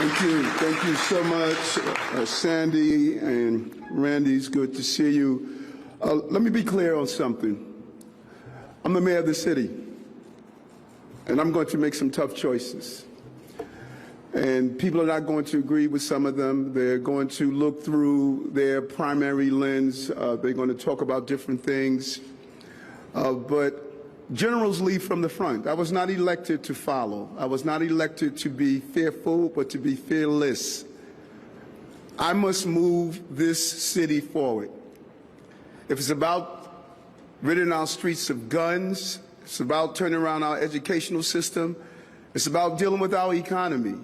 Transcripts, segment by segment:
Thank you so much, Sandy and Randy. It's good to see you. Let me be clear on something. I'm the mayor of the city, and I'm going to make some tough choices. And people are not going to agree with some of them. They're going to look through their primary lens. They're going to talk about different things. But generals lead from the front. I was not elected to follow. I was not elected to be fearful, but to be fearless. I must move this city forward. If it's about ridding our streets of guns, it's about turning around our educational system, it's about dealing with our economy.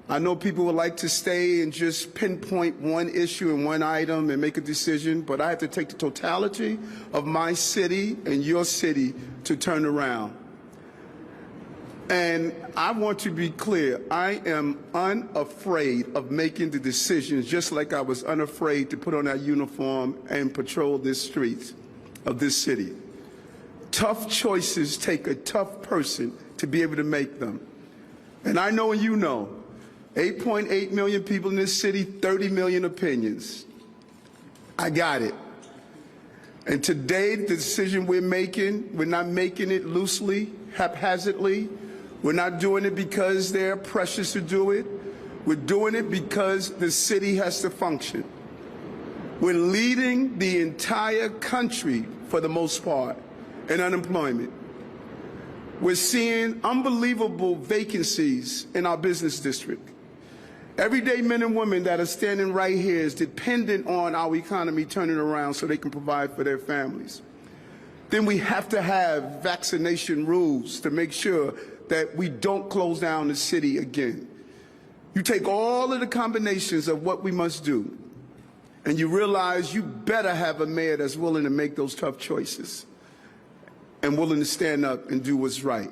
I know people would like to stay and just pinpoint one issue and one item and make a decision, but I have to take the totality of my city and your city to turn around. And I want to be clear, I am unafraid of making the decisions, just like I was unafraid to put on that uniform and patrol the streets of this city. Tough choices take a tough person to be able to make them. And I know and you know, 8.8 million people in this city, 30 million opinions. I got it. And today, the decision we're making, we're not making it loosely, haphazardly. We're not doing it because there are pressures to do it. We're doing it because the city has to function. We're leading the entire country, for the most part, in unemployment. We're seeing unbelievable vacancies in our business district. Everyday men and women that are standing right here is dependent on our economy turning around so they can provide for their families. Then we have to have vaccination rules to make sure that we don't close down the city again. You take all of the combinations of what we must do, and you realize you better have a mayor that's willing to make those tough choices and willing to stand up and do what's right.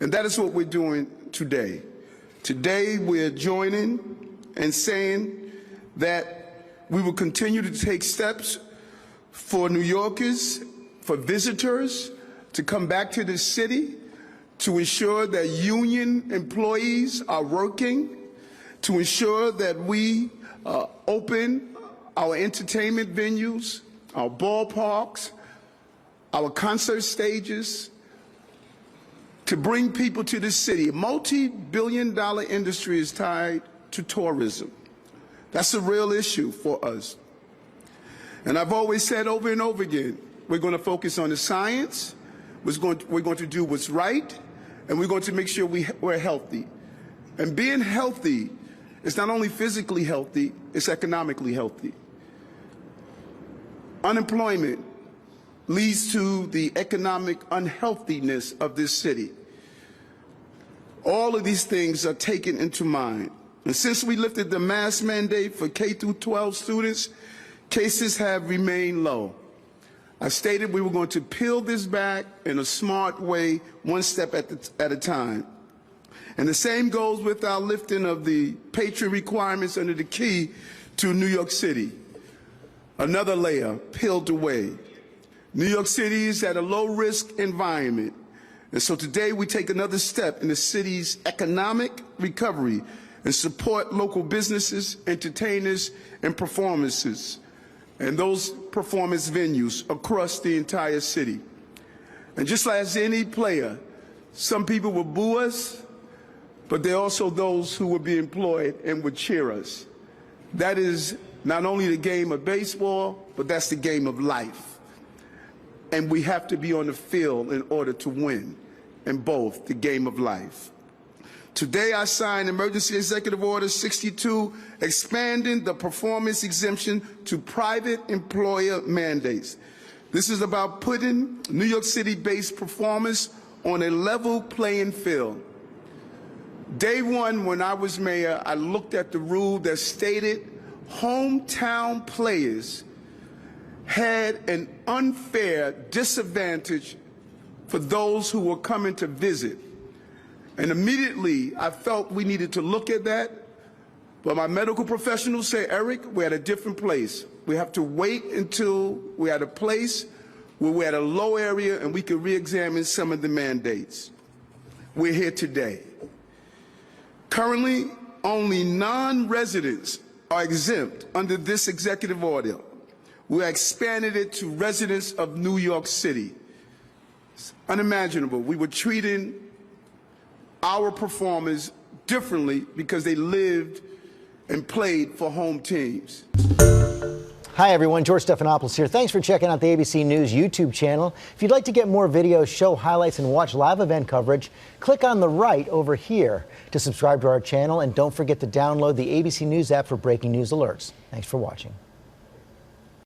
And that is what we're doing today. Today, we're joining and saying that we will continue to take steps for New Yorkers, for visitors to come back to this city, to ensure that union employees are working, to ensure that we open our entertainment venues, our ballparks, our concert stages, to bring people to this city. A multi-billion-dollar industry is tied to tourism. That's a real issue for us. And I've always said over and over again, we're going to focus on the science, we're going to do what's right, and we're going to make sure we're healthy. And being healthy is not only physically healthy, it's economically healthy. Unemployment leads to the economic unhealthiness of this city. All of these things are taken into mind. And since we lifted the mask mandate for K through 12 students, cases have remained low. I stated we were going to peel this back in a smart way, one step at a time. And the same goes with our lifting of the Patriot requirements under the key to New York City. Another layer peeled away. New York City is at a low-risk environment. And so today we take another step in the city's economic recovery and support local businesses, entertainers, and performances, and those performance venues across the entire city. And just like any player, some people will boo us, but there are also those who will be employed and would cheer us. That is not only the game of baseball, but that's the game of life. And we have to be on the field in order to win in both the game of life. Today I signed Emergency Executive Order 62, expanding the performance exemption to private employer mandates. This is about putting New York City-based performers on a level playing field. Day one, when I was mayor, I looked at the rule that stated hometown players had an unfair disadvantage for those who were coming to visit. And immediately I felt we needed to look at that, but my medical professionals say, Eric, we're at a different place. We have to wait until we're at a place where we're at a low area and we can re-examine some of the mandates. We're here today. Currently, only non-residents are exempt under this executive order. We expanded it to residents of New York City. It's unimaginable. We were treating our performers differently because they lived and played for home teams. Hi everyone, George Stephanopoulos here. Thanks for checking out the ABC News YouTube channel. If you'd like to get more videos, show highlights, and watch live event coverage, click on the right over here to subscribe to our channel, and don't forget to download the ABC News app for breaking news alerts. Thanks for watching.